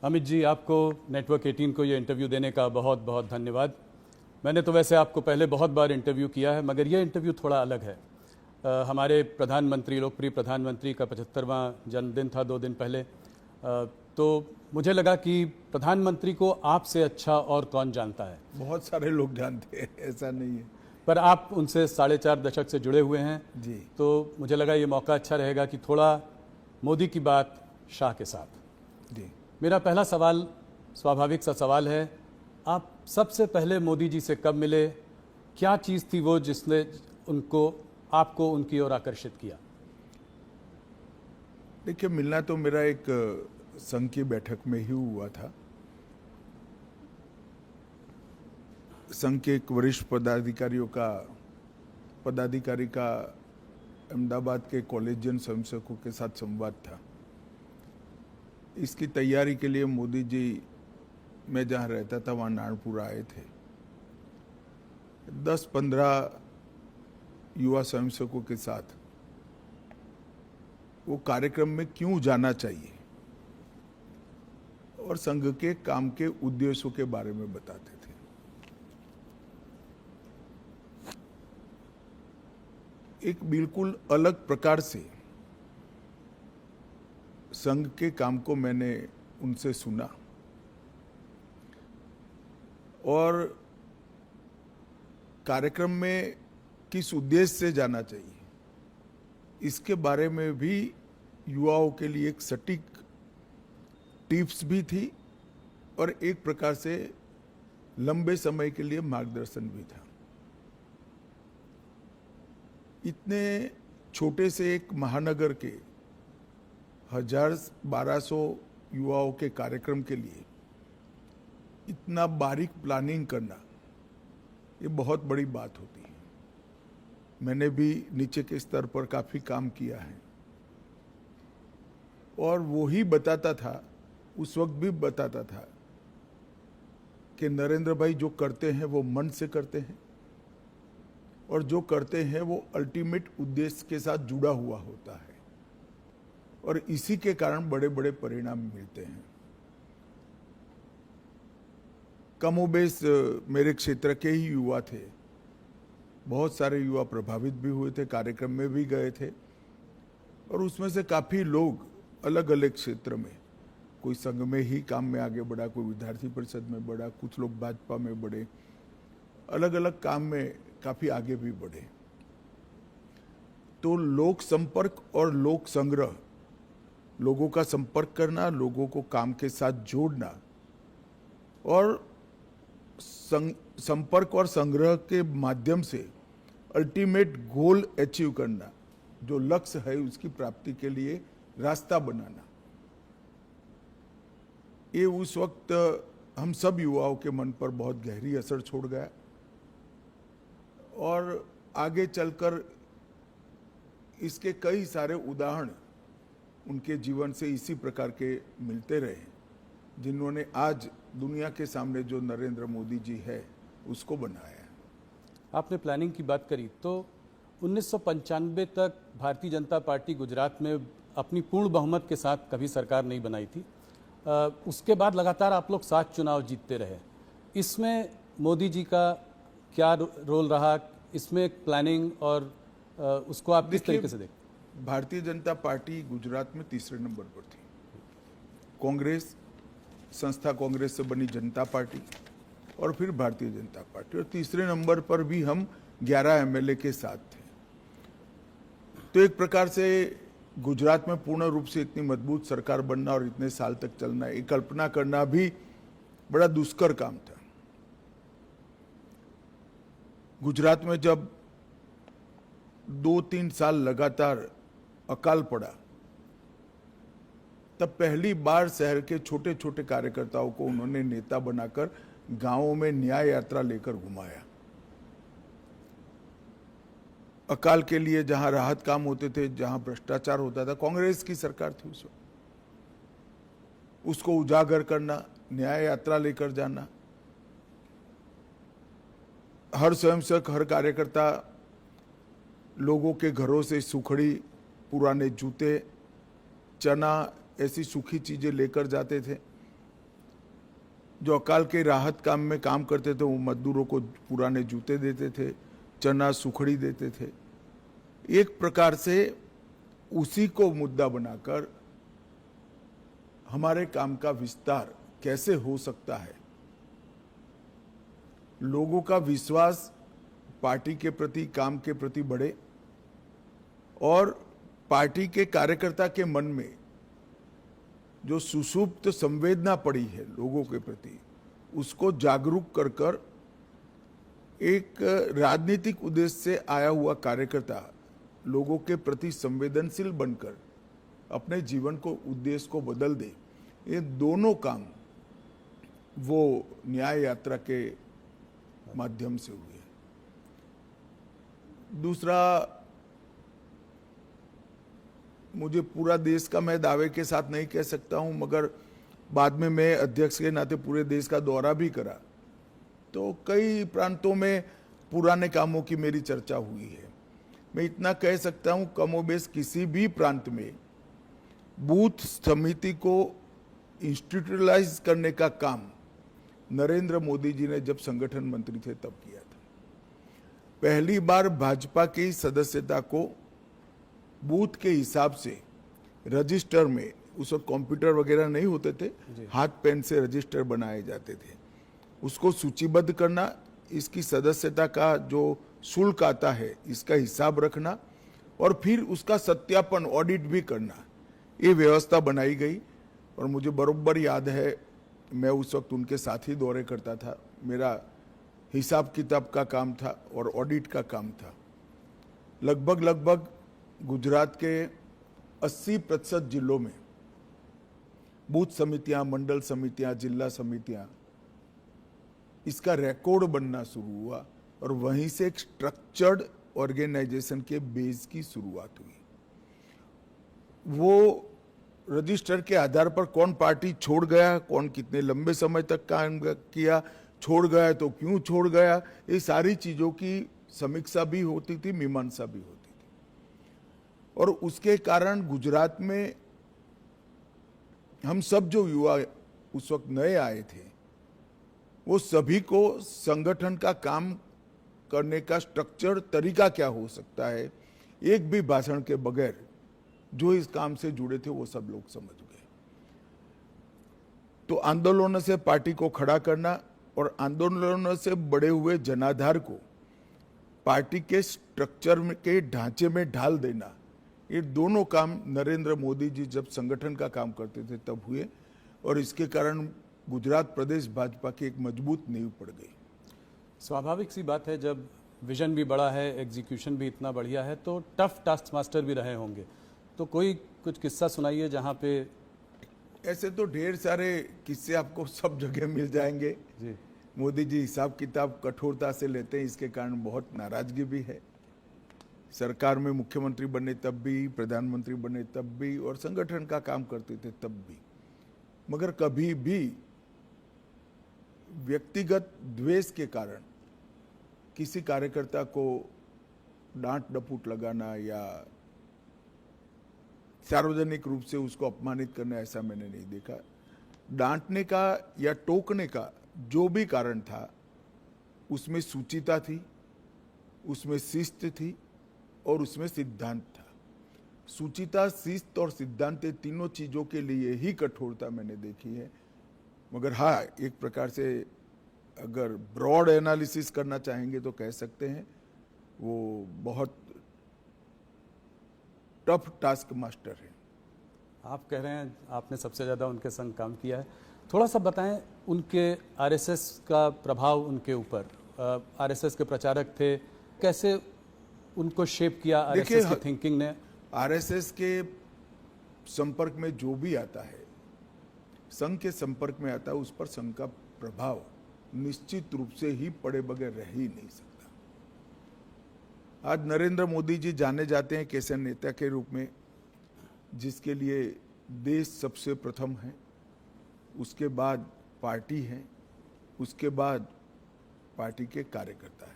अमित जी, आपको नेटवर्क 18 को ये इंटरव्यू देने का बहुत बहुत धन्यवाद। मैंने तो वैसे आपको पहले बहुत बार इंटरव्यू किया है, मगर ये इंटरव्यू थोड़ा अलग है। हमारे प्रधानमंत्री, लोकप्रिय प्रधानमंत्री का 75वां जन्मदिन था 2 दिन पहले। तो मुझे लगा कि प्रधानमंत्री को आपसे अच्छा और कौन जानता है। बहुत सारे लोग जानते हैं, ऐसा नहीं है। पर आप उनसे 4.5 दशक से जुड़े हुए हैं जी। तो मुझे लगा ये मौका अच्छा रहेगा कि थोड़ा मोदी की बात शाह के साथ। जी। मेरा पहला सवाल स्वाभाविक सा सवाल है, आप सबसे पहले मोदी जी से कब मिले? क्या चीज़ थी वो जिसने आपको उनकी ओर आकर्षित किया? देखिए, मिलना तो मेरा एक संघ की बैठक में ही हुआ था। संघ के एक वरिष्ठ पदाधिकारी का अहमदाबाद के कॉलेजियन स्वयंसेवकों के साथ संवाद था। इसकी तैयारी के लिए मोदी जी, मैं जहाँ रहता था वहाँ नारनपुर आए थे। 10-15 युवा स्वयंसेवकों के साथ वो कार्यक्रम में क्यों जाना चाहिए और संघ के काम के उद्देश्यों के बारे में बताते थे। एक बिल्कुल अलग प्रकार से संघ के काम को मैंने उनसे सुना और कार्यक्रम में किस उद्देश्य से जाना चाहिए इसके बारे में भी युवाओं के लिए एक सटीक टिप्स भी थी और एक प्रकार से लंबे समय के लिए मार्गदर्शन भी था। इतने छोटे से एक महानगर के 1200 युवाओं के कार्यक्रम के लिए इतना बारीक प्लानिंग करना, ये बहुत बड़ी बात होती है। मैंने भी नीचे के स्तर पर काफ़ी काम किया है और वो ही बताता था, उस वक्त भी बताता था कि नरेंद्र भाई जो करते हैं वो मन से करते हैं और जो करते हैं वो अल्टीमेट उद्देश्य के साथ जुड़ा हुआ होता है और इसी के कारण बड़े बड़े परिणाम मिलते हैं। कमोबेश मेरे क्षेत्र के ही युवा थे, बहुत सारे युवा प्रभावित भी हुए थे, कार्यक्रम में भी गए थे और उसमें से काफ़ी लोग अलग अलग क्षेत्र में, कोई संघ में ही काम में आगे बढ़ा, कोई विद्यार्थी परिषद में बढ़ा, कुछ लोग भाजपा में बढ़े, अलग अलग काम में काफ़ी आगे भी बढ़े। तो लोक संपर्क और लोक संग्रह, लोगों का संपर्क करना, लोगों को काम के साथ जोड़ना और संपर्क और संग्रह के माध्यम से अल्टीमेट गोल अचीव करना, जो लक्ष्य है उसकी प्राप्ति के लिए रास्ता बनाना, ये उस वक्त हम सब युवाओं के मन पर बहुत गहरी असर छोड़ गया और आगे चलकर इसके कई सारे उदाहरण उनके जीवन से इसी प्रकार के मिलते रहे, जिन्होंने आज दुनिया के सामने जो नरेंद्र मोदी जी है उसको बनाया। आपने प्लानिंग की बात करी तो 1995 तक भारतीय जनता पार्टी गुजरात में अपनी पूर्ण बहुमत के साथ कभी सरकार नहीं बनाई थी। उसके बाद लगातार आप लोग 7 चुनाव जीतते रहे। इसमें मोदी जी का क्या रोल रहा? इसमें प्लानिंग और उसको आप किस तरीके से देखते? भारतीय जनता पार्टी गुजरात में तीसरे नंबर पर थी। कांग्रेस, संस्था कांग्रेस से बनी जनता पार्टी और फिर भारतीय जनता पार्टी, और तीसरे नंबर पर भी हम 11 एमएलए के साथ थे। तो एक प्रकार से गुजरात में पूर्ण रूप से इतनी मजबूत सरकार बनना और इतने साल तक चलना, ये कल्पना करना भी बड़ा दुष्कर काम था। गुजरात में जब 2-3 साल लगातार अकाल पड़ा, तब पहली बार शहर के छोटे छोटे कार्यकर्ताओं को उन्होंने नेता बनाकर गांवों में न्याय यात्रा लेकर घुमाया। अकाल के लिए जहां राहत काम होते थे, जहां भ्रष्टाचार होता था, कांग्रेस की सरकार थी उस वक्त, उसको उजागर करना, न्याय यात्रा लेकर जाना। हर स्वयंसेवक, हर कार्यकर्ता लोगों के घरों से सुखड़ी, पुराने जूते, चना, ऐसी सूखी चीजें लेकर जाते थे जो अकाल के राहत काम में काम करते थे वो मजदूरों को पुराने जूते देते थे, चना सुखड़ी देते थे। एक प्रकार से उसी को मुद्दा बनाकर हमारे काम का विस्तार कैसे हो सकता है, लोगों का विश्वास पार्टी के प्रति, काम के प्रति बढ़े और पार्टी के कार्यकर्ता के मन में जो सुषुप्त संवेदना पड़ी है लोगों के प्रति, उसको जागरूक कर कर एक राजनीतिक उद्देश्य से आया हुआ कार्यकर्ता लोगों के प्रति संवेदनशील बनकर अपने जीवन को, उद्देश्य को बदल दे। ये दोनों काम वो न्याय यात्रा के माध्यम से हुए। दूसरा, मुझे पूरा देश का मैं दावे के साथ नहीं कह सकता हूं, मगर बाद में मैं अध्यक्ष के नाते पूरे देश का दौरा भी करा, तो कई प्रांतों में पुराने कामों की मेरी चर्चा हुई है। मैं इतना कह सकता हूं, कमोबेश किसी भी प्रांत में बूथ समिति को इंस्टीट्यूशनलाइज करने का काम नरेंद्र मोदी जी ने जब संगठन मंत्री थे तब किया था। पहली बार भाजपा की सदस्यता को बूथ के हिसाब से रजिस्टर में, उस वक्त कंप्यूटर वगैरह नहीं होते थे, हाथ पेन से रजिस्टर बनाए जाते थे, उसको सूचीबद्ध करना, इसकी सदस्यता का जो शुल्क आता है इसका हिसाब रखना और फिर उसका सत्यापन, ऑडिट भी करना, ये व्यवस्था बनाई गई। और मुझे बरोबर याद है, मैं उस वक्त उनके साथ ही दौरे करता था, मेरा हिसाब किताब का काम था और ऑडिट का काम था। लगभग गुजरात के 80% जिलों में बूथ समितियां, मंडल समितियां, जिला समितियां, इसका रिकॉर्ड बनना शुरू हुआ और वहीं से एक स्ट्रक्चर्ड ऑर्गेनाइजेशन के बेस की शुरुआत हुई। वो रजिस्टर के आधार पर कौन पार्टी छोड़ गया, कौन कितने लंबे समय तक काम किया, छोड़ गया तो क्यों छोड़ गया, ये सारी चीजों की समीक्षा भी होती थी, मीमांसा भी होती थी। और उसके कारण गुजरात में हम सब जो युवा उस वक्त नए आए थे, वो सभी को संगठन का काम करने का स्ट्रक्चर, तरीका क्या हो सकता है, एक भी भाषण के बगैर जो इस काम से जुड़े थे वो सब लोग समझ गए। तो आंदोलनों से पार्टी को खड़ा करना और आंदोलनों से बड़े हुए जनाधार को पार्टी के स्ट्रक्चर के ढांचे में ढाल देना, ये दोनों काम नरेंद्र मोदी जी जब संगठन का काम करते थे तब हुए और इसके कारण गुजरात प्रदेश भाजपा की एक मजबूत नींव पड़ गई। स्वाभाविक सी बात है, जब विजन भी बड़ा है, एग्जीक्यूशन भी इतना बढ़िया है, तो टफ टास्क मास्टर भी रहे होंगे। तो कुछ किस्सा सुनाइए जहाँ पे। ऐसे तो ढेर सारे किस्से आपको सब जगह मिल जाएंगे जी। मोदी जी हिसाब किताब कठोरता से लेते हैं, इसके कारण बहुत नाराजगी भी है। सरकार में मुख्यमंत्री बने तब भी, प्रधानमंत्री बने तब भी और संगठन का काम करते थे तब भी, मगर कभी भी व्यक्तिगत द्वेष के कारण किसी कार्यकर्ता को डांट डपूट लगाना या सार्वजनिक रूप से उसको अपमानित करना, ऐसा मैंने नहीं देखा। डांटने का या टोकने का जो भी कारण था, उसमें सूचिता थी, उसमें शिस्त थी और उसमें सिद्धांत था। सूचिता, शिस्त और सिद्धांत, तीनों चीजों के लिए ही कठोरता मैंने देखी है। मगर हाँ, एक प्रकार से अगर ब्रॉड एनालिसिस करना चाहेंगे तो कह सकते हैं वो बहुत टफ टास्क मास्टर है। आप कह रहे हैं आपने सबसे ज़्यादा उनके संग काम किया है, थोड़ा सा बताएं उनके आरएसएस का प्रभाव उनके ऊपर। आरएसएस के प्रचारक थे, कैसे उनको शेप किया आरएसएस की थिंकिंग ने? आरएसएस के संपर्क में जो भी आता है, संघ के संपर्क में आता है, उस पर संघ का प्रभाव निश्चित रूप से ही पड़े बगैर रह ही नहीं सकता। आज नरेंद्र मोदी जी जाने जाते हैं कैसे नेता के रूप में जिसके लिए देश सबसे प्रथम है, उसके बाद पार्टी है, उसके बाद पार्टी के कार्यकर्ता है।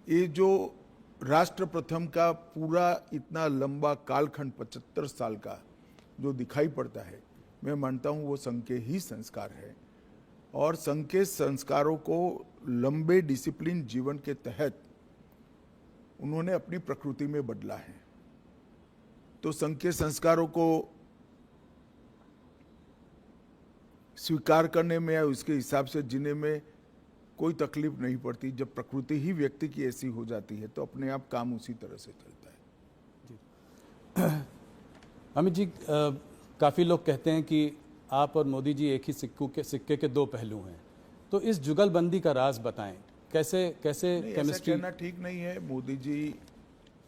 ये जो राष्ट्र प्रथम का पूरा इतना लंबा कालखंड 75 साल का जो दिखाई पड़ता है, मैं मानता हूं वो संघ के ही संस्कार है, और संघ के संस्कारों को लंबे डिसिप्लिन जीवन के तहत उन्होंने अपनी प्रकृति में बदला है। तो संघ के संस्कारों को स्वीकार करने में या उसके हिसाब से जीने में कोई तकलीफ नहीं पड़ती। जब प्रकृति ही व्यक्ति की ऐसी हो जाती है तो अपने आप काम उसी तरह से चलता है। अमित जी, काफ़ी लोग कहते हैं कि आप और मोदी जी एक ही सिक्के के दो पहलू हैं, तो इस जुगलबंदी का राज बताएं। कैसे केमिस्ट्री? कहना ठीक नहीं है। मोदी जी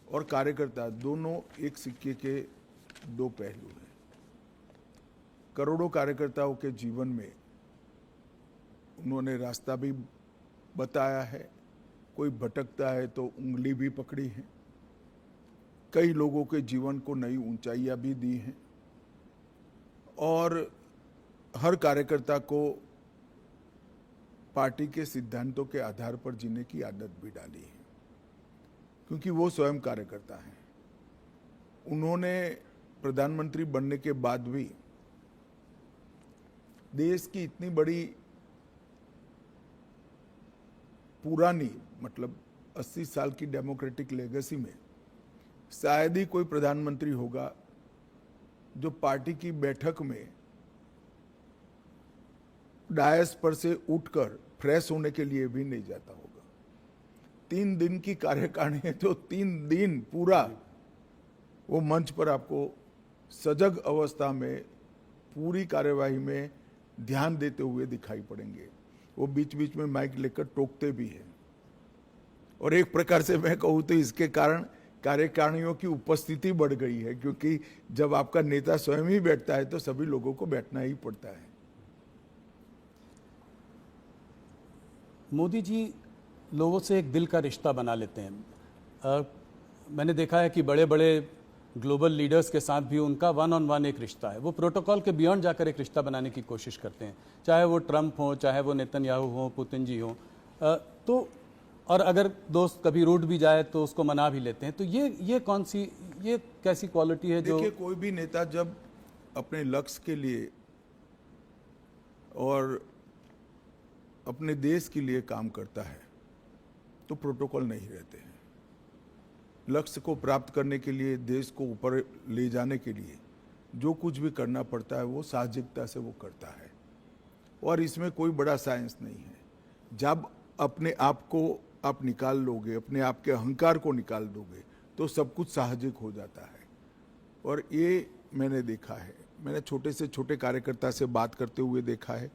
और कार्यकर्ता दोनों एक सिक्के के दो पहलू हैं। करोड़ों कार्यकर्ताओं के जीवन में उन्होंने रास्ता भी बताया है, कोई भटकता है तो उंगली भी पकड़ी है, कई लोगों के जीवन को नई ऊंचाइयां भी दी हैं, और हर कार्यकर्ता को पार्टी के सिद्धांतों के आधार पर जीने की आदत भी डाली है, क्योंकि वो स्वयं कार्यकर्ता हैं। उन्होंने प्रधानमंत्री बनने के बाद भी देश की इतनी बड़ी पुरानी, मतलब 80 साल की डेमोक्रेटिक लेगेसी में शायद ही कोई प्रधानमंत्री होगा जो पार्टी की बैठक में डायस पर से उठकर फ्रेश होने के लिए भी नहीं जाता होगा। 3 दिन की कार्यकारिणी है, जो 3 दिन पूरा वो मंच पर आपको सजग अवस्था में पूरी कार्यवाही में ध्यान देते हुए दिखाई पड़ेंगे। वो बीच बीच में माइक लेकर टोकते भी हैं, और एक प्रकार से मैं कहूँ तो इसके कारण कार्यकारिणियों की उपस्थिति बढ़ गई है, क्योंकि जब आपका नेता स्वयं ही बैठता है तो सभी लोगों को बैठना ही पड़ता है। मोदी जी लोगों से एक दिल का रिश्ता बना लेते हैं। मैंने देखा है कि बड़े बड़े ग्लोबल लीडर्स के साथ भी उनका 1-on-1 एक रिश्ता है। वो प्रोटोकॉल के बियॉन्ड जाकर एक रिश्ता बनाने की कोशिश करते हैं, चाहे वो ट्रंप हो, चाहे वो नेतन्याहू हो, पुतिन जी हो। तो और अगर दोस्त कभी रूठ भी जाए तो उसको मना भी लेते हैं। तो ये कैसी क्वालिटी है जो? देखिए, कोई भी नेता जब अपने लक्ष्य के लिए और अपने देश के लिए काम करता है तो प्रोटोकॉल नहीं रहते हैं। लक्ष्य को प्राप्त करने के लिए, देश को ऊपर ले जाने के लिए जो कुछ भी करना पड़ता है वो साहसिकता से वो करता है, और इसमें कोई बड़ा साइंस नहीं है। जब अपने आप को आप निकाल लोगे, अपने आप के अहंकार को निकाल दोगे, तो सब कुछ साहसिक हो जाता है। और ये मैंने देखा है। मैंने छोटे से छोटे कार्यकर्ता से बात करते हुए देखा है,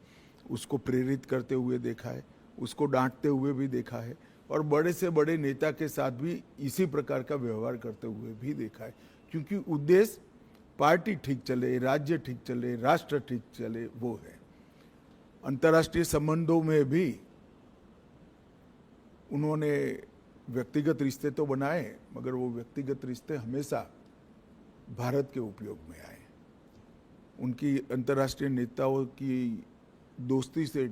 उसको प्रेरित करते हुए देखा है, उसको डांटते हुए भी देखा है, और बड़े से बड़े नेता के साथ भी इसी प्रकार का व्यवहार करते हुए भी देखा है। क्योंकि उद्देश्य पार्टी ठीक चले, राज्य ठीक चले, राष्ट्र ठीक चले, वो है। अंतर्राष्ट्रीय संबंधों में भी उन्होंने व्यक्तिगत रिश्ते तो बनाए, मगर वो व्यक्तिगत रिश्ते हमेशा भारत के उपयोग में आए। उनकी अंतर्राष्ट्रीय नेताओं की दोस्ती से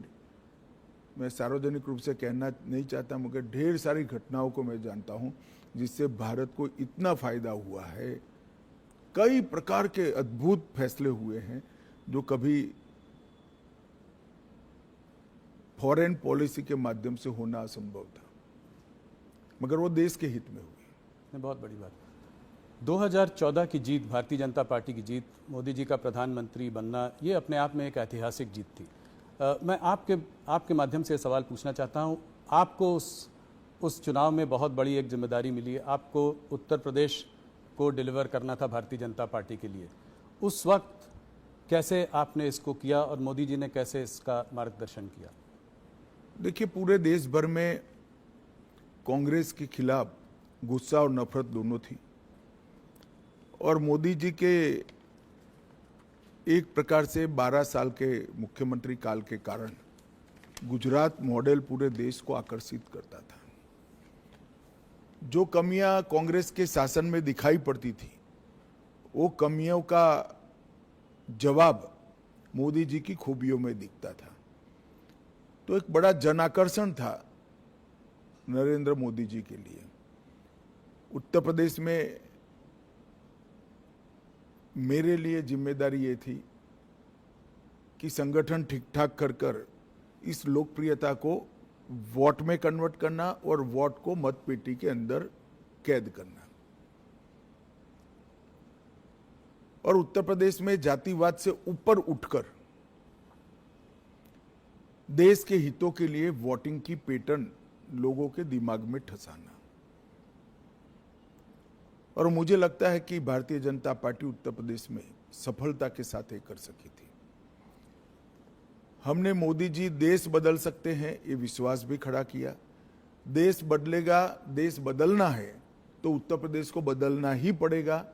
मैं सार्वजनिक रूप से कहना नहीं चाहता, मगर ढेर सारी घटनाओं को मैं जानता हूं जिससे भारत को इतना फायदा हुआ है। कई प्रकार के अद्भुत फैसले हुए हैं जो कभी फॉरेन पॉलिसी के माध्यम से होना असंभव था, मगर वो देश के हित में हुई। बहुत बड़ी बात। 2014 की जीत, भारतीय जनता पार्टी की जीत, मोदी जी का प्रधानमंत्री बनना, ये अपने आप में एक ऐतिहासिक जीत थी। मैं आपके माध्यम से सवाल पूछना चाहता हूँ। आपको उस चुनाव में बहुत बड़ी एक जिम्मेदारी मिली है। आपको उत्तर प्रदेश को डिलीवर करना था भारतीय जनता पार्टी के लिए। उस वक्त कैसे आपने इसको किया और मोदी जी ने कैसे इसका मार्गदर्शन किया? देखिए, पूरे देश भर में कांग्रेस के खिलाफ गुस्सा और नफरत दोनों थी, और मोदी जी के एक प्रकार से 12 साल के मुख्यमंत्री काल के कारण गुजरात मॉडल पूरे देश को आकर्षित करता था। जो कमियां कांग्रेस के शासन में दिखाई पड़ती थी, वो कमियों का जवाब मोदी जी की खूबियों में दिखता था। तो एक बड़ा जन आकर्षण था नरेंद्र मोदी जी के लिए। उत्तर प्रदेश में मेरे लिए जिम्मेदारी ये थी कि संगठन ठीक ठाक कर कर इस लोकप्रियता को वोट में कन्वर्ट करना और वोट को मतपेटी के अंदर कैद करना। और उत्तर प्रदेश में जातिवाद से ऊपर उठकर देश के हितों के लिए वोटिंग की पैटर्न लोगों के दिमाग में ठसाना। और मुझे लगता है कि भारतीय जनता पार्टी उत्तर प्रदेश में सफलता के साथ ये कर सकी थी। हमने मोदी जी देश बदल सकते हैं ये विश्वास भी खड़ा किया। देश बदलेगा, देश बदलना है तो उत्तर प्रदेश को बदलना ही पड़ेगा,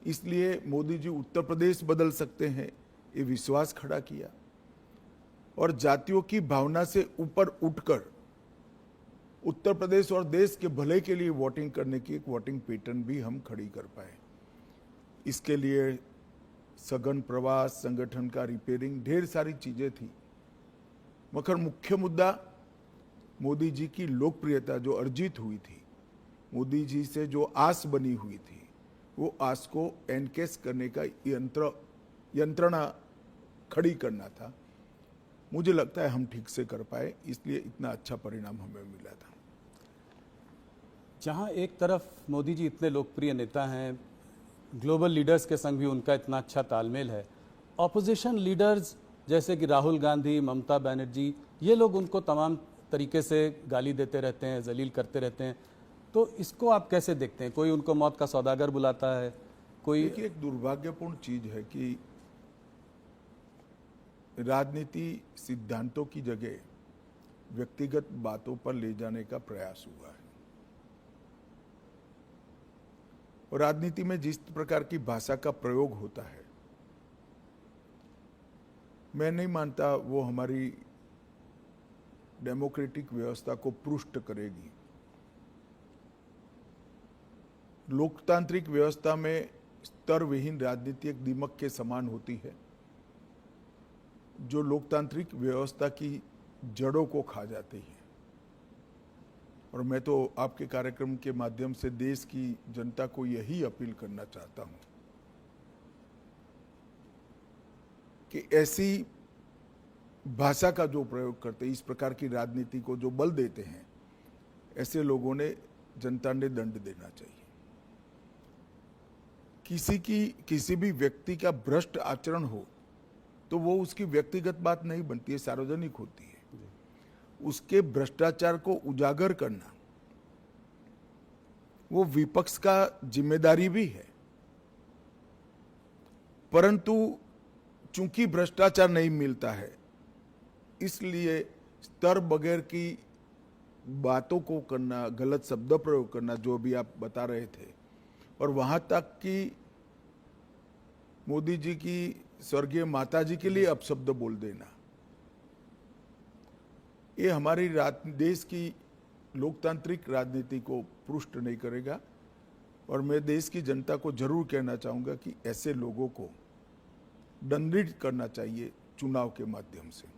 इसलिए मोदी जी उत्तर प्रदेश बदल सकते हैं ये विश्वास खड़ा किया। और जातियों की भावना से ऊपर उठकर उत्तर प्रदेश और देश के भले के लिए वोटिंग करने की एक वोटिंग पैटर्न भी हम खड़ी कर पाए। इसके लिए सघन प्रवास, संगठन का रिपेयरिंग, ढेर सारी चीजें थी, मगर मुख्य मुद्दा मोदी जी की लोकप्रियता जो अर्जित हुई थी, मोदी जी से जो आस बनी हुई थी, वो आस को एनकेस करने का यंत्रणा खड़ी करना था। मुझे लगता है हम ठीक से कर पाए, इसलिए इतना अच्छा परिणाम हमें मिला था। जहां एक तरफ मोदी जी इतने लोकप्रिय नेता हैं, ग्लोबल लीडर्स के संग भी उनका इतना अच्छा तालमेल है, ऑपोजिशन लीडर्स जैसे कि राहुल गांधी, ममता बनर्जी, ये लोग उनको तमाम तरीके से गाली देते रहते हैं, जलील करते रहते हैं, तो इसको आप कैसे देखते हैं? कोई उनको मौत का सौदागर बुलाता है, कोई। देखिए, एक दुर्भाग्यपूर्ण चीज है कि राजनीति सिद्धांतों की जगह व्यक्तिगत बातों पर ले जाने का प्रयास हुआ है। और राजनीति में जिस प्रकार की भाषा का प्रयोग होता है, मैं नहीं मानता वो हमारी डेमोक्रेटिक व्यवस्था को पुष्ट करेगी। लोकतांत्रिक व्यवस्था में स्तर विहीन राजनीति एक दीमक के समान होती है जो लोकतांत्रिक व्यवस्था की जड़ों को खा जाती है। और मैं तो आपके कार्यक्रम के माध्यम से देश की जनता को यही अपील करना चाहता हूं कि ऐसी भाषा का जो प्रयोग करते हैं, इस प्रकार की राजनीति को जो बल देते हैं, ऐसे लोगों ने जनता ने दंड देना चाहिए। किसी भी व्यक्ति का भ्रष्ट आचरण हो तो वो उसकी व्यक्तिगत बात नहीं बनती है, सार्वजनिक होती है। उसके भ्रष्टाचार को उजागर करना वो विपक्ष का जिम्मेदारी भी है, परंतु चूंकि भ्रष्टाचार नहीं मिलता है, इसलिए स्तर बगैर की बातों को करना, गलत शब्द प्रयोग करना, जो भी आप बता रहे थे, और वहां तक कि मोदी जी की स्वर्गीय माता जी के लिए अपशब्द बोल देना, ये हमारी देश की लोकतांत्रिक राजनीति को पुष्ट नहीं करेगा। और मैं देश की जनता को जरूर कहना चाहूंगा कि ऐसे लोगों को दंडित करना चाहिए चुनाव के माध्यम से।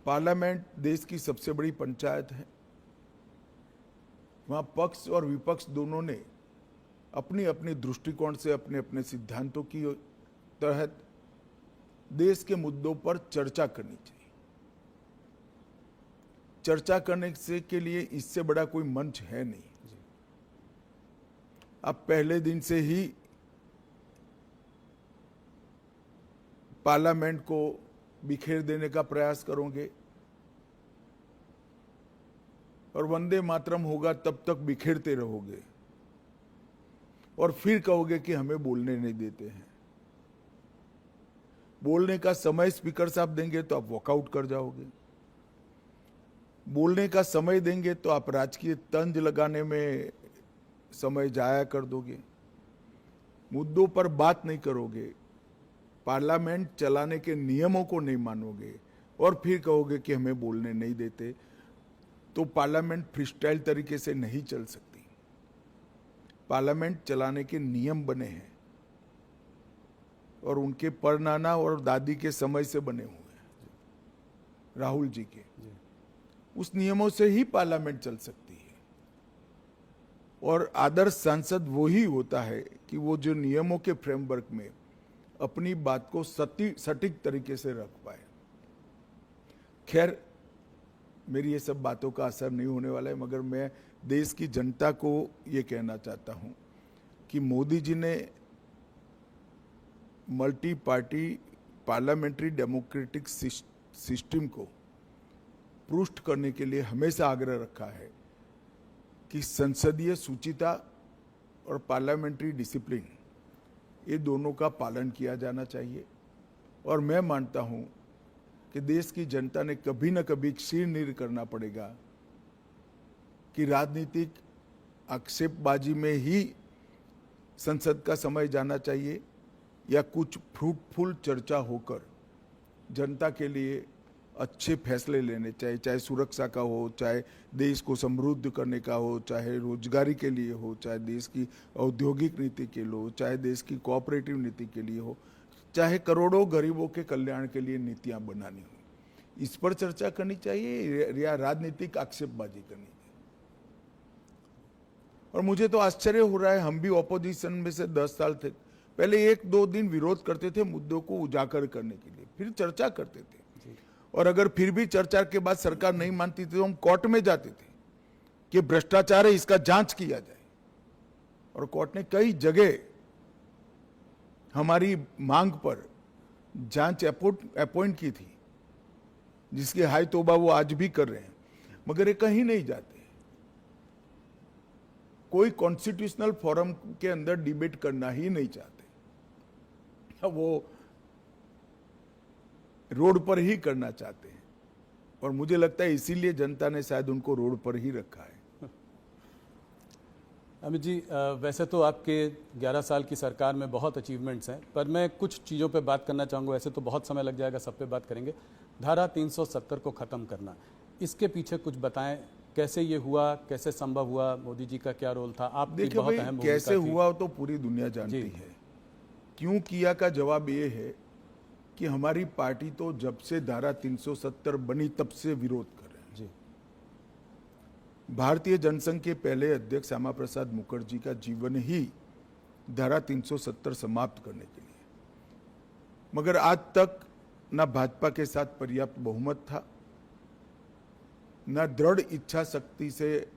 पार्लियामेंट देश की सबसे बड़ी पंचायत है, वहां पक्ष और विपक्ष दोनों ने अपनी अपनी दृष्टिकोण से, अपने अपने सिद्धांतों की तहत देश के मुद्दों पर चर्चा करनी चाहिए। चर्चा करने से के लिए इससे बड़ा कोई मंच है नहीं। आप पहले दिन से ही पार्लियामेंट को बिखेर देने का प्रयास करोगे और वंदे मातरम होगा तब तक बिखेरते रहोगे और फिर कहोगे कि हमें बोलने नहीं देते हैं। बोलने का समय स्पीकर साहब देंगे तो आप वॉकआउट कर जाओगे, बोलने का समय देंगे तो आप राजकीय तंज लगाने में समय जाया कर दोगे, मुद्दों पर बात नहीं करोगे, पार्लियामेंट चलाने के नियमों को नहीं मानोगे और फिर कहोगे कि हमें बोलने नहीं देते, तो पार्लियामेंट फ्रीस्टाइल तरीके से नहीं चल सकती। पार्लियामेंट चलाने के नियम बने हैं और उनके परनाना और दादी के समय से बने हुए हैं, राहुल जी के। उस नियमों से ही पार्लियामेंट चल सकती है। और आदर्श सांसद वो ही होता है कि वो जो नियमों के फ्रेमवर्क में अपनी बात को सटीक तरीके से रख पाए। खैर, मेरी ये सब बातों का असर नहीं होने वाला है, मगर मैं देश की जनता को ये कहना चाहता हूं कि मोदी जी ने multi party parliamentary democratic system को पुष्ट करने के लिए हमेशा आग्रह रखा है कि संसदीय शुचिता और पार्लियामेंट्री डिसिप्लिन, ये दोनों का पालन किया जाना चाहिए। और मैं मानता हूं कि देश की जनता ने कभी न कभी शीर्ष करना पड़ेगा कि राजनीतिक आक्षेपबाजी में ही संसद का समय जाना चाहिए या कुछ फ्रूटफुल चर्चा होकर जनता के लिए अच्छे फैसले लेने चाहिए, चाहे सुरक्षा का हो, चाहे देश को समृद्ध करने का हो, चाहे रोजगारी के लिए हो, चाहे देश की औद्योगिक नीति के लिए हो, चाहे देश की कोऑपरेटिव नीति के लिए हो, चाहे करोड़ों गरीबों के कल्याण के लिए नीतियां बनानी हो। इस पर चर्चा करनी चाहिए या राजनीतिक आक्षेपबाजी करनी चाहिए। और मुझे तो आश्चर्य हो रहा है, हम भी ऑपोजिशन में से 10 साल थे, पहले 1-2 दिन विरोध करते थे मुद्दों को उजागर करने के लिए, फिर चर्चा करते थे, और अगर फिर भी चर्चा के बाद सरकार नहीं मानती थी तो हम कोर्ट में जाते थे कि भ्रष्टाचार है, इसका जांच किया जाए। और कोर्ट ने कई जगह हमारी मांग पर जांच अपॉइंट की थी, जिसकी हाय तौबा वो आज भी कर रहे हैं, मगर ये कहीं नहीं जाते। कोई कॉन्स्टिट्यूशनल फोरम के अंदर डिबेट करना ही नहीं चाहते, वो रोड पर ही करना चाहते हैं। और मुझे लगता है इसीलिए जनता ने शायद उनको रोड पर ही रखा है। अमित जी, वैसे तो आपके 11 साल की सरकार में बहुत अचीवमेंट्स हैं, पर मैं कुछ चीज़ों पे बात करना चाहूँगा। वैसे तो बहुत समय लग जाएगा, सब पे बात करेंगे। धारा 370 को ख़त्म करना, इसके पीछे कुछ बताएं, कैसे ये हुआ, कैसे संभव हुआ, मोदी जी का क्या रोल था? आप देखिए भाई, कैसे हुआ तो पूरी दुनिया जानती है। क्यों किया का जवाब ये है कि हमारी पार्टी तो जब से धारा 370 बनी तब से विरोध कर रहे हैं। जी। भारतीय जनसंघ के पहले अध्यक्ष श्यामा प्रसाद मुखर्जी का जीवन ही धारा 370 समाप्त करने के लिए, मगर आज तक न भाजपा के साथ पर्याप्त बहुमत था, न दृढ़ इच्छा शक्ति से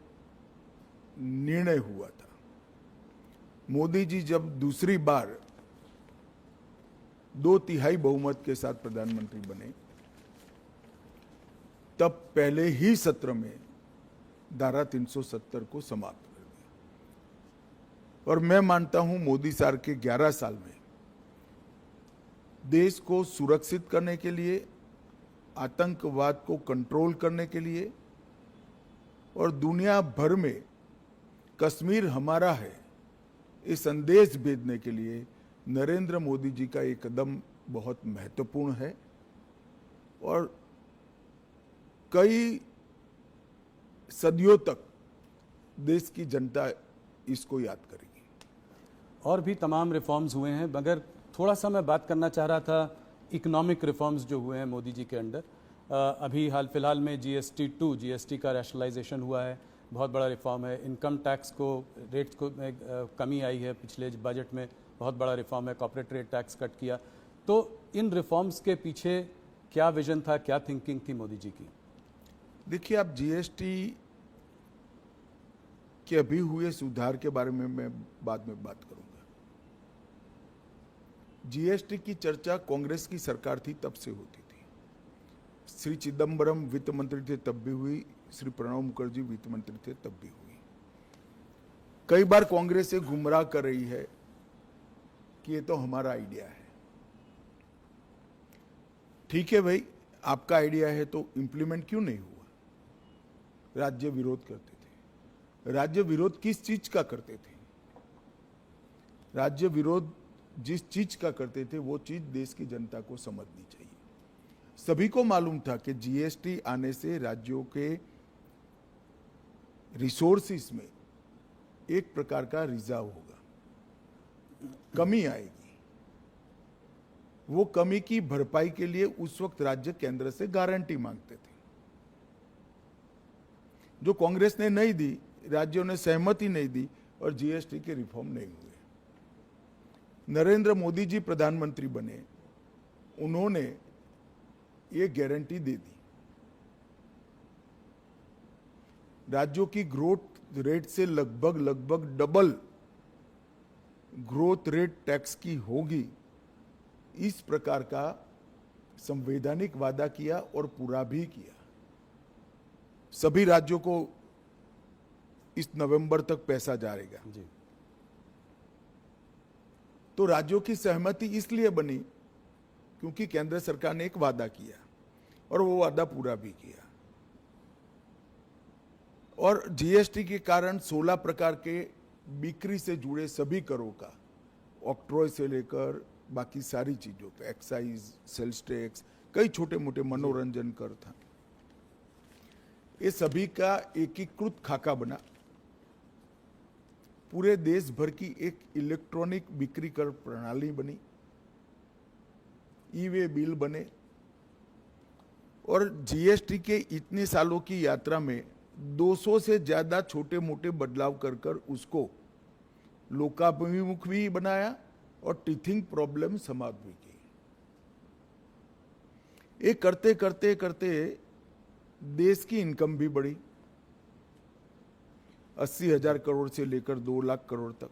निर्णय हुआ था। मोदी जी जब दूसरी बार 2/3 बहुमत के साथ प्रधानमंत्री बने, तब पहले ही सत्र में धारा 370 को समाप्त कर दिया। और मैं मानता हूं मोदी सरकार के 11 साल में देश को सुरक्षित करने के लिए, आतंकवाद को कंट्रोल करने के लिए और दुनिया भर में कश्मीर हमारा है ये संदेश भेजने के लिए नरेंद्र मोदी जी का एक कदम बहुत महत्वपूर्ण है। और कई सदियों तक देश की जनता इसको याद करेगी। और भी तमाम रिफॉर्म्स हुए हैं, मगर थोड़ा सा मैं बात करना चाह रहा था इकोनॉमिक रिफॉर्म्स जो हुए हैं मोदी जी के अंडर। अभी हाल फिलहाल में जीएसटी का रैशनलाइजेशन हुआ है, बहुत बड़ा रिफॉर्म है। इनकम टैक्स को रेट्स को कमी आई है, पिछले बजट में बहुत बड़ा रिफॉर्म है। कॉर्पोरेट ट्रेड टैक्स कट किया। तो इन रिफॉर्म्स के पीछे क्या विजन था, क्या थिंकिंग थी मोदी जी की? देखिए, आप जीएसटी के अभी हुए सुधार के बारे में मैं बाद में बात करूंगा। जीएसटी की चर्चा कांग्रेस की सरकार थी तब से होती थी। श्री चिदम्बरम वित्त मंत्री थे तब भी हुई, श्री प्रणब मुखर्जी वित्त मंत्री थे तब भी हुई। कई बार कांग्रेस से गुमराह कर रही है कि ये तो हमारा आइडिया है। ठीक है भाई, आपका आइडिया है तो इंप्लीमेंट क्यों नहीं हुआ? राज्य विरोध करते थे। राज्य विरोध किस चीज का करते थे? राज्य विरोध जिस चीज का करते थे वो चीज देश की जनता को समझनी चाहिए। सभी को मालूम था कि जीएसटी आने से राज्यों के रिसोर्सेस में एक प्रकार का रिजर्व होगा, कमी आएगी। वो कमी की भरपाई के लिए उस वक्त राज्य केंद्र से गारंटी मांगते थे, जो कांग्रेस ने नहीं दी, राज्यों ने सहमति नहीं दी और जीएसटी के रिफॉर्म नहीं हुए। नरेंद्र मोदी जी प्रधानमंत्री बने, उन्होंने ये गारंटी दे दी, राज्यों की ग्रोथ रेट से लगभग डबल ग्रोथ रेट टैक्स की होगी। इस प्रकार का संवैधानिक वादा किया और पूरा भी किया। सभी राज्यों को इस नवंबर तक पैसा जाएगा। जी। तो राज्यों की सहमति इसलिए बनी क्योंकि केंद्र सरकार ने एक वादा किया और वो वादा पूरा भी किया। और जीएसटी के कारण 16 प्रकार के बिक्री से जुड़े सभी करों का, ऑक्ट्रॉय से लेकर बाकी सारी चीजों पे, एक्साइज, सेल्स टैक्स, कई छोटे मोटे मनोरंजन कर था, ये सभी का एकीकृत खाका बना। पूरे देश भर की एक इलेक्ट्रॉनिक बिक्री कर प्रणाली बनी, ई वे बिल बने। और जीएसटी के इतने सालों की यात्रा में 200 से ज्यादा छोटे मोटे बदलाव कर कर उसको लोकाभिमुख भी बनाया और टीथिंग प्रॉब्लम समाप्त भी की। ये करते करते करते देश की इनकम भी बढ़ी, 80,000 करोड़ से लेकर 2 लाख करोड़ तक।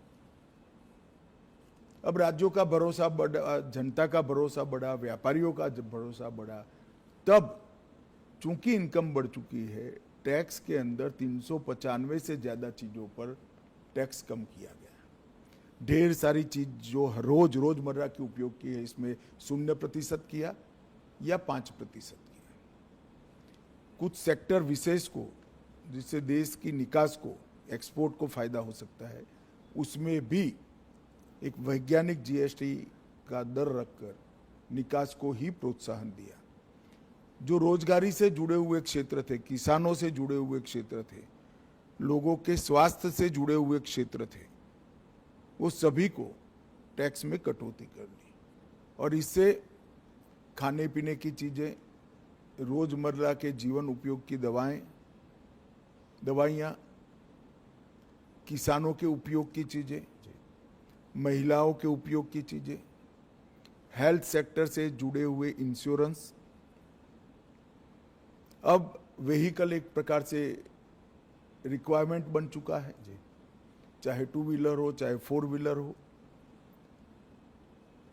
अब राज्यों का भरोसा बढ़ा, जनता का भरोसा बढ़ा, व्यापारियों का भरोसा बढ़ा। तब चूंकि इनकम बढ़ चुकी है, टैक्स के अंदर 395 से ज्यादा चीजों पर टैक्स कम किया गया। ढेर सारी चीज जो रोजमर्रा के उपयोग की है, इसमें 0% किया या 5% किया। कुछ सेक्टर विशेष को, जिससे देश की निकास को, एक्सपोर्ट को फायदा हो सकता है, उसमें भी एक वैज्ञानिक जीएसटी का दर रखकर निकास को ही प्रोत्साहन दिया। जो रोजगारी से जुड़े हुए क्षेत्र थे, किसानों से जुड़े हुए क्षेत्र थे, लोगों के स्वास्थ्य से जुड़े हुए क्षेत्र थे, वो सभी को टैक्स में कटौती कर दी। और इससे खाने पीने की चीजें, रोजमर्रा के जीवन उपयोग की दवाइयाँ, किसानों के उपयोग की चीजें, महिलाओं के उपयोग की चीजें, हेल्थ सेक्टर से जुड़े हुए इंश्योरेंस। अब व्हीकल एक प्रकार से रिक्वायरमेंट बन चुका है, चाहे 2 व्हीलर हो चाहे 4 व्हीलर हो,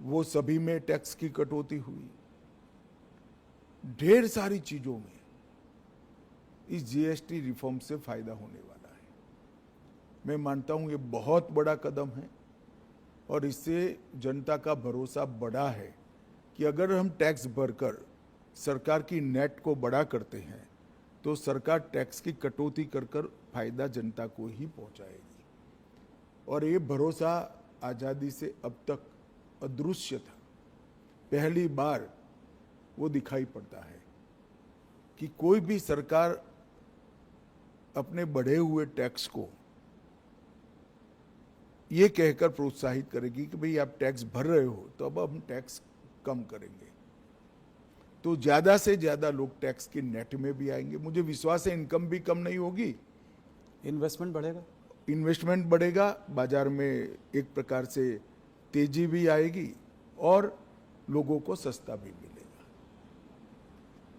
वो सभी में टैक्स की कटौती हुई। ढेर सारी चीजों में इस जीएसटी रिफॉर्म से फायदा होने वाला है। मैं मानता हूं ये बहुत बड़ा कदम है और इससे जनता का भरोसा बढ़ा है कि अगर हम टैक्स भरकर सरकार की नेट को बड़ा करते हैं तो सरकार टैक्स की कटौती कर कर फायदा जनता को ही पहुंचाएगी। और ये भरोसा आजादी से अब तक अदृश्य था। पहली बार वो दिखाई पड़ता है कि कोई भी सरकार अपने बढ़े हुए टैक्स को ये कहकर प्रोत्साहित करेगी कि भाई आप टैक्स भर रहे हो तो अब हम टैक्स कम करेंगे, तो ज्यादा से ज्यादा लोग टैक्स के नेट में भी आएंगे। मुझे विश्वास है इनकम भी कम नहीं होगी, इन्वेस्टमेंट बढ़ेगा, इन्वेस्टमेंट बढ़ेगा, बाजार में एक प्रकार से तेजी भी आएगी और लोगों को सस्ता भी मिलेगा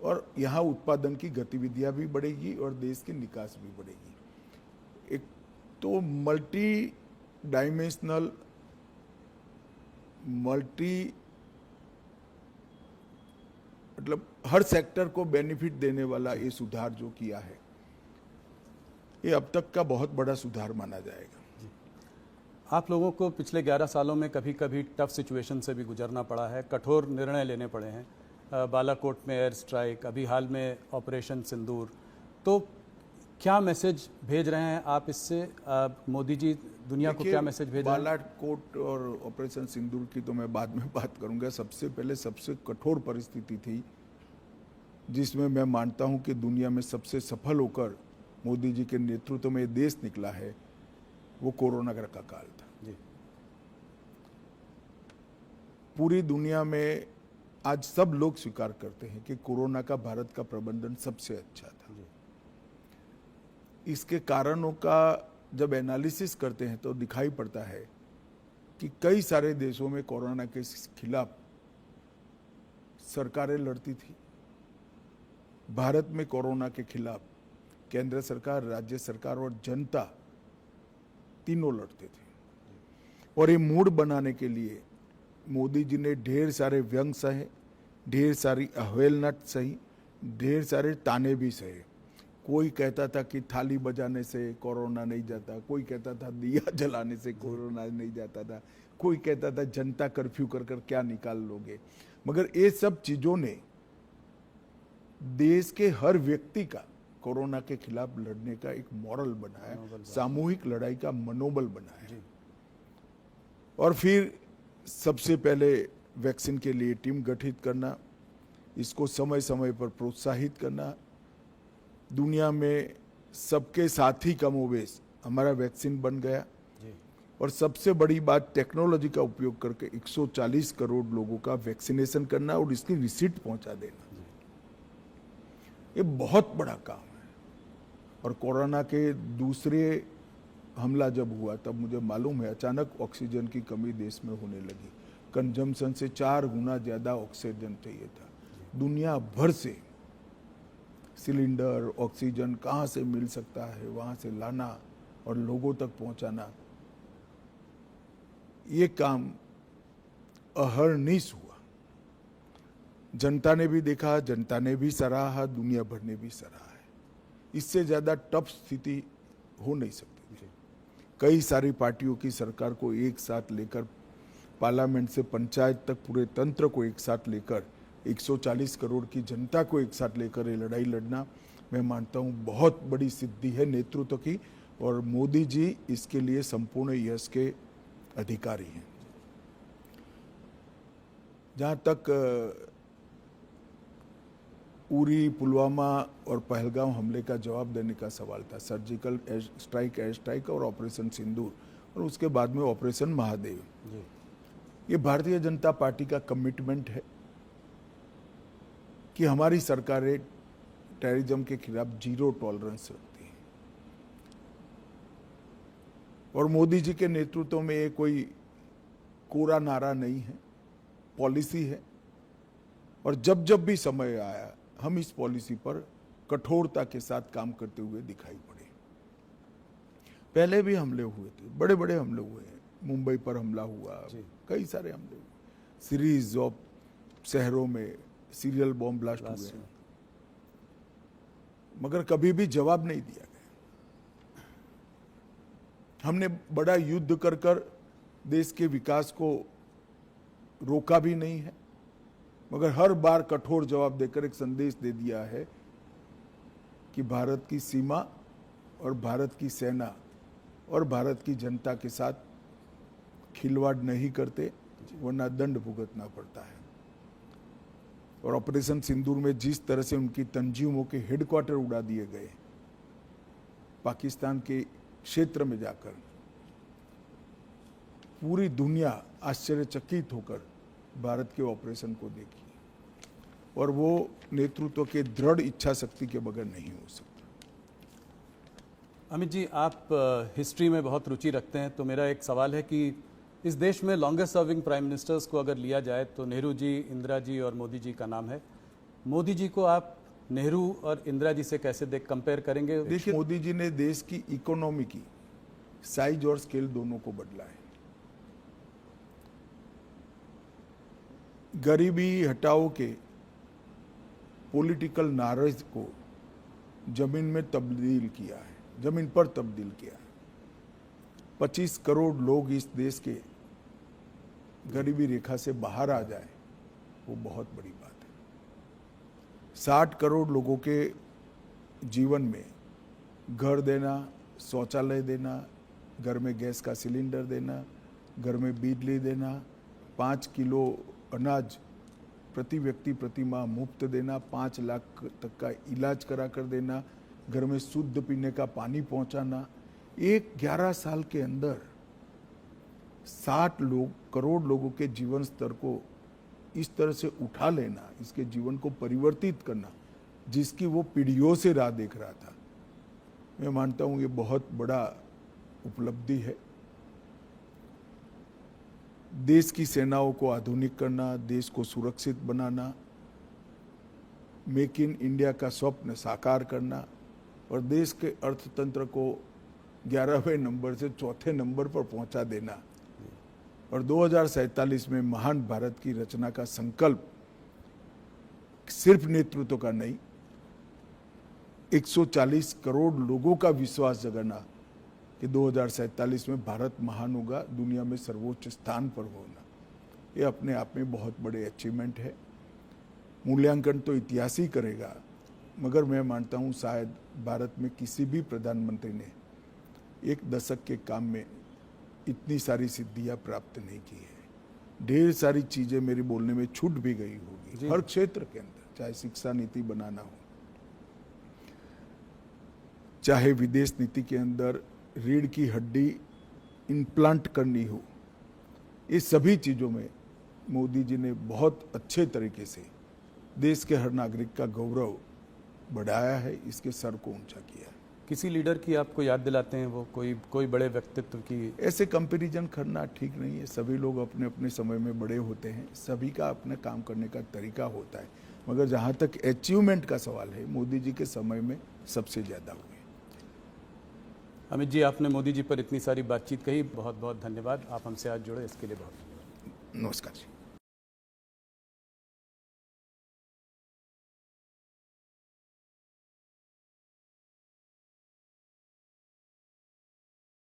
और यहाँ उत्पादन की गतिविधियां भी बढ़ेगी और देश की निकास भी बढ़ेगी। एक तो मल्टी डायमेंशनल, मतलब हर सेक्टर को बेनिफिट देने वाला ये सुधार जो किया है, ये अब तक का बहुत बड़ा सुधार माना जाएगा। आप लोगों को पिछले 11 सालों में कभी कभी टफ सिचुएशन से भी गुजरना पड़ा है, कठोर निर्णय लेने पड़े हैं, बालाकोट में एयर स्ट्राइक, अभी हाल में ऑपरेशन सिंदूर। तो क्या मैसेज भेज रहे हैं आप इससे? मोदी जी दुनिया को क्या मैसेज भेज रहे हैं? बालाकोट और ऑपरेशन सिंदूर की तो मैं बाद में बात करूंगा। सबसे पहले सबसे कठोर परिस्थिति थी जिसमें मैं मानता हूं कि दुनिया में सबसे सफल होकर मोदी जी के नेतृत्व में देश निकला है, वो कोरोना का काल था। जी। पूरी दुनिया में आज सब लोग स्वीकार करते हैं कि कोरोना का भारत का प्रबंधन सबसे अच्छा था। जी। इसके कारणों का जब एनालिसिस करते हैं तो दिखाई पड़ता है कि कई सारे देशों में कोरोना के खिलाफ सरकारें लड़ती थी। भारत में कोरोना के खिलाफ केंद्र सरकार, राज्य सरकार और जनता तीनों लड़ते थे। और ये मूड बनाने के लिए मोदी जी ने ढेर सारे व्यंग सहे, ढेर सारी अवहेलना सही, ढेर सारे ताने भी सहे। कोई कहता था कि थाली बजाने से कोरोना नहीं जाता, कोई कहता था दिया जलाने से कोरोना नहीं जाता था, कोई कहता था जनता कर्फ्यू कर कर क्या निकाल लोगे। मगर ये सब चीजों ने देश के हर व्यक्ति का कोरोना के खिलाफ लड़ने का एक मॉरल बनाया, सामूहिक लड़ाई का मनोबल बनाया। और फिर सबसे पहले वैक्सीन के लिए टीम गठित करना, इसको समय समय पर प्रोत्साहित करना, दुनिया में सबके साथ ही कमोबेश हमारा वैक्सीन बन गया। और सबसे बड़ी बात, टेक्नोलॉजी का उपयोग करके 140 करोड़ लोगों का वैक्सीनेशन करना और इसकी रिसीट पहुंचा देना, ये बहुत बड़ा काम है। और कोरोना के दूसरे हमला जब हुआ तब मुझे मालूम है अचानक ऑक्सीजन की कमी देश में होने लगी। कंजम्पशन से 4 गुना ज्यादा ऑक्सीजन चाहिए था। दुनिया भर से सिलेंडर, ऑक्सीजन कहाँ से मिल सकता है वहाँ से लाना और लोगों तक पहुँचाना, ये काम अहर्निश हुआ। जनता ने भी देखा, जनता ने भी सराहा, दुनिया भर ने भी सराहा है। इससे ज़्यादा टफ स्थिति हो नहीं सकती। कई सारी पार्टियों की सरकार को एक साथ लेकर, पार्लियामेंट से पंचायत तक पूरे तंत्र को एक साथ लेकर, 140 करोड़ की जनता को एक साथ लेकर ये लड़ाई लड़ना, मैं मानता हूँ बहुत बड़ी सिद्धि है नेतृत्व की। और मोदी जी इसके लिए संपूर्ण यश के अधिकारी हैं। जहाँ तक उरी, पुलवामा और पहलगाम हमले का जवाब देने का सवाल था, सर्जिकल स्ट्राइक, एयर स्ट्राइक और ऑपरेशन सिंदूर, और उसके बाद में ऑपरेशन महादेव, ये भारतीय जनता पार्टी का कमिटमेंट है कि हमारी सरकारें टेररिज्म के खिलाफ जीरो टॉलरेंस रखती हैं। और मोदी जी के नेतृत्व में ये कोई कोरा नारा नहीं है, पॉलिसी है। और जब जब भी समय आया हम इस पॉलिसी पर कठोरता के साथ काम करते हुए दिखाई पड़े। पहले भी हमले हुए थे, बड़े बड़े हमले हुए हैं। मुंबई पर हमला हुआ, कई सारे हमले हुए, सीरीज ऑफ शहरों में सीरियल बॉम्ब ब्लास्ट हुए, मगर कभी भी जवाब नहीं दिया गया। हमने बड़ा युद्ध कर कर देश के विकास को रोका भी नहीं है, मगर हर बार कठोर जवाब देकर एक संदेश दे दिया है कि भारत की सीमा और भारत की सेना और भारत की जनता के साथ खिलवाड़ नहीं करते, वरना दंड भुगतना पड़ता है। और ऑपरेशन सिंदूर में जिस तरह से उनकी तंजीमों के हेडक्वार्टर उड़ा दिए गए, पाकिस्तान के क्षेत्र में जाकर, पूरी दुनिया आश्चर्यचकित होकर भारत के ऑपरेशन को देखी। और वो नेतृत्व के दृढ़ इच्छा शक्ति के बगैर नहीं हो सकता। अमित जी, आप हिस्ट्री में बहुत रुचि रखते हैं, तो मेरा एक सवाल है कि इस देश में लॉन्गेस्ट सर्विंग प्राइम मिनिस्टर्स को अगर लिया जाए तो नेहरू जी, इंदिरा जी और मोदी जी का नाम है। मोदी जी को आप नेहरू और इंदिरा जी से कैसे कंपेयर करेंगे? देखिए, मोदी जी ने देश की इकोनॉमी की साइज और स्केल दोनों को बदला है। गरीबी हटाओ के पॉलिटिकल नारेज को जमीन में तब्दील किया है, जमीन पर तब्दील किया है। 25 करोड़ लोग इस देश के गरीबी रेखा से बाहर आ जाए, वो बहुत बड़ी बात है। 60 करोड़ लोगों के जीवन में घर देना, शौचालय देना, घर में गैस का सिलेंडर देना, घर में बिजली देना, 5 किलो अनाज प्रति व्यक्ति प्रति माह मुफ्त देना, 5 लाख तक का इलाज करा कर देना, घर में शुद्ध पीने का पानी पहुंचाना। एक 11 साल के अंदर 60 करोड़ लोगों के जीवन स्तर को इस तरह से उठा लेना, इसके जीवन को परिवर्तित करना, जिसकी वो पीढ़ियों से राह देख रहा था, मैं मानता हूँ ये बहुत बड़ा उपलब्धि है। देश की सेनाओं को आधुनिक करना, देश को सुरक्षित बनाना, मेक इन इंडिया का स्वप्न साकार करना और देश के अर्थतंत्र को 11वें नंबर से 4थे नंबर पर पहुंचा देना और 2047 में महान भारत की रचना का संकल्प सिर्फ नेतृत्व का नहीं, 140 करोड़ लोगों का विश्वास जगाना कि 2047 में भारत महान होगा, दुनिया में सर्वोच्च स्थान पर होना, ये अपने आप में बहुत बड़े अचीवमेंट है। मूल्यांकन तो इतिहास ही करेगा, मगर मैं मानता हूँ शायद भारत में किसी भी प्रधानमंत्री ने एक दशक के काम में इतनी सारी सिद्धियां प्राप्त नहीं की है। ढेर सारी चीजें मेरी बोलने में छूट भी गई होगी हर क्षेत्र के अंदर, चाहे शिक्षा नीति बनाना हो, चाहे विदेश नीति के अंदर रीढ़ की हड्डी इम्प्लांट करनी हो, इस सभी चीजों में मोदी जी ने बहुत अच्छे तरीके से देश के हर नागरिक का गौरव बढ़ाया है, इसके सर को ऊंचा किया है। किसी लीडर की आपको याद दिलाते हैं वो, कोई बड़े व्यक्तित्व की? ऐसे कंपैरिजन करना ठीक नहीं है, सभी लोग अपने अपने समय में बड़े होते हैं, सभी का अपना काम करने का तरीका होता है, मगर जहाँ तक अचीवमेंट का सवाल है, मोदी जी के समय में सबसे ज़्यादा हुए। अमित जी, आपने मोदी जी पर इतनी सारी बातचीत कही, बहुत बहुत धन्यवाद। आप हमसे आज जुड़े इसके लिए बहुत नमस्कार जी।